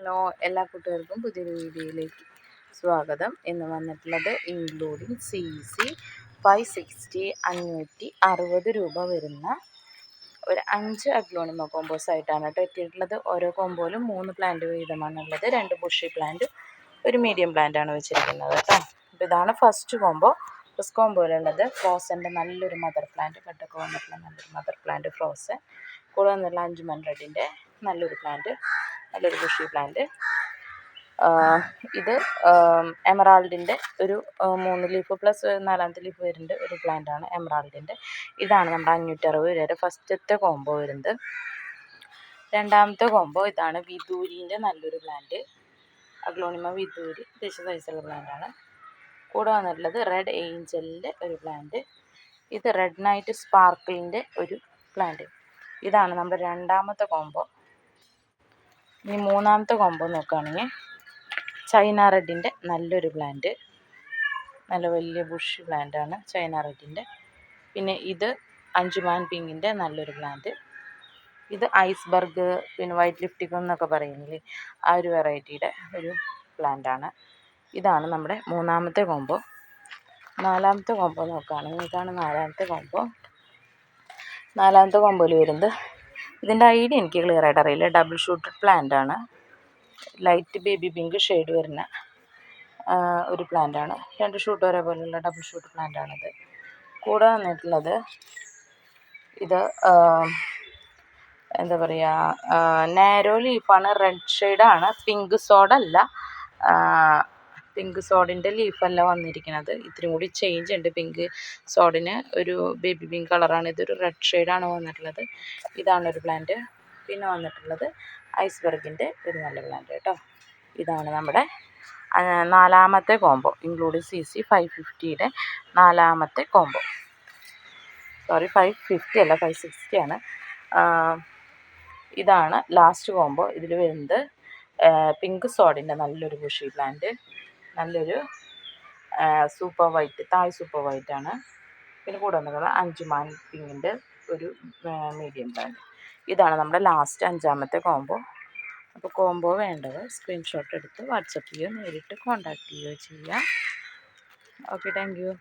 Hello, എല്ലാ കൂട്ടുകാർക്കും പുതിയൊരു വീഡിയോയിലേക്ക് സ്വാഗതം. ഇന്ന് വന്നിട്ടുള്ളത് ഇൻക്ലൂഡിങ് CC 560 560 വരുന്ന ഒരു 5 അഗ്ലോണിമ കോമ്പോസ് ആയിട്ടാണ് കേട്ടോ എത്തിയിട്ടുള്ളത്. ഓരോ കോമ്പോയിലും 3 പ്ലാന്റ് വീതമാണുള്ളത്. 2 ബുഷി പ്ലാന്റ്, ഒരു മീഡിയം പ്ലാന്റ് ആണ് വെച്ചിരിക്കുന്നത് കേട്ടോ. അപ്പോൾ ഇതാണ് ഫസ്റ്റ് കോമ്പോ. ഫസ്റ്റ് കോമ്പോയിലുള്ളത് ഫ്രോസൻ്റെ നല്ലൊരു മദർ പ്ലാന്റ്, കട്ടൊക്കെ വന്നിട്ടുള്ള നല്ലൊരു മദർ പ്ലാന്റ് ഫ്രോസൻ. കൂടെ വന്നിട്ടുള്ള 5 മൺറെഡിൻ്റെ നല്ലൊരു പ്ലാന്റ്, നല്ലൊരു ബുഷി പ്ലാന്റ്. ഇത് എമറാൾഡിൻ്റെ ഒരു 3 ലീഫ് പ്ലസ് 4ാമത്തെ ലീഫ് വരുന്നുണ്ട് ഒരു പ്ലാന്റ് ആണ് എമറാൾഡിൻ്റെ. ഇതാണ് നമ്മുടെ 560 വരെ ഫസ്റ്റത്തെ കോമ്പോ വരുന്നത്. രണ്ടാമത്തെ കോമ്പോ ഇതാണ് വിദൂരിൻ്റെ നല്ലൊരു പ്ലാന്റ്, അഗ്ലോണിമ വിദൂരി അത്യാവശ്യം സൈസുള്ള പ്ലാന്റ് ആണ്. കൂടെ വന്നിട്ടുള്ളത് റെഡ് ഏഞ്ചലിൻ്റെ ഒരു പ്ലാന്റ്. ഇത് റെഡ് നൈറ്റ് സ്പാർക്കിളിൻ്റെ ഒരു പ്ലാന്റ്. ഇതാണ് നമ്മുടെ രണ്ടാമത്തെ കോമ്പോ. ഇനി മൂന്നാമത്തെ കോമ്പോ നോക്കുകയാണെങ്കിൽ ചൈന റെഡിൻ്റെ നല്ലൊരു പ്ലാന്റ്, നല്ല വലിയ ബുഷ് പ്ലാന്റ് ആണ് ചൈന റെഡിൻ്റെ. പിന്നെ ഇത് അഞ്ചുമാൻ പിങ്കിൻ്റെ നല്ലൊരു പ്ലാന്റ്. ഇത് ഐസ്ബർഗ്, പിന്നെ വൈറ്റ് ലിഫ്റ്റിക്കം എന്നൊക്കെ പറയുന്നില്ലേ, ആ ഒരു വെറൈറ്റിയുടെ ഒരു പ്ലാന്റ് ആണ്. ഇതാണ് നമ്മുടെ മൂന്നാമത്തെ കോമ്പോ. നാലാമത്തെ കോമ്പോ നോക്കുകയാണെങ്കിൽ ഇതാണ് നാലാമത്തെ കോമ്പോ. നാലാമത്തെ കോമ്പോയിൽ വരുന്നത്, ഇതിൻ്റെ ഐഡിയ എനിക്ക് ക്ലിയർ ആയിട്ട് അറിയില്ല, ഡബിൾ ഷൂട്ടഡ് പ്ലാന്റ് ആണ്. ലൈറ്റ് ബേബി പിങ്ക് ഷെയ്ഡ് വരുന്ന ഒരു പ്ലാന്റ് ആണ്. 2 ഷൂട്ട് വരെ പോലുള്ള ഡബിൾ ഷൂട്ട് പ്ലാന്റ് ആണിത്. കൂടെ വന്നിട്ടുള്ളത് ഇത് എന്താ പറയുക, നാരോ ലീഫാണ്, റെഡ് ഷെയ്ഡാണ്, പിങ്ക് സോഡ അല്ല. പിങ്ക് സോഡിൻ്റെ ലീഫല്ല വന്നിരിക്കുന്നത്, ഇത്തിരി കൂടി ചേഞ്ച് ഉണ്ട്. പിങ്ക് സോഡിന് ഒരു ബേബി പിങ്ക് കളറാണ്, ഇതൊരു റെഡ് ഷെയ്ഡാണ് വന്നിട്ടുള്ളത്. ഇതാണൊരു പ്ലാന്റ്. പിന്നെ വന്നിട്ടുള്ളത് ഐസ്ബർഗിൻ്റെ ഒരു നല്ല പ്ലാന്റ് കേട്ടോ. ഇതാണ് നമ്മുടെ നാലാമത്തെ കോമ്പോ, ഇൻക്ലൂഡിങ് CC 550യുടെ നാലാമത്തെ കോമ്പോ. സോറി, 550 അല്ല, 560 ആണ്. ഇതാണ് ലാസ്റ്റ് കോമ്പോ. ഇതിൽ വരുന്നത് പിങ്ക് സോഡിൻ്റെ നല്ലൊരു ബുഷി പ്ലാന്റ്, നല്ലൊരു super white, Thai super white ആണ്. പിന്നെ കൂടെ വന്നിട്ടുള്ള അഞ്ചുമാൻ പിങ്കിൻ്റെ ഒരു മീഡിയം പ്ലാന്റ്. ഇതാണ് നമ്മുടെ ലാസ്റ്റ് 5ാമത്തെ കോമ്പോ. അപ്പോൾ കോമ്പോ വേണ്ടത് സ്ക്രീൻഷോട്ട് എടുത്ത് വാട്സപ്പ് ചെയ്യുകയോ നേരിട്ട് കോൺടാക്റ്റ് ചെയ്യുകയോ ചെയ്യാം. Okay, thank you.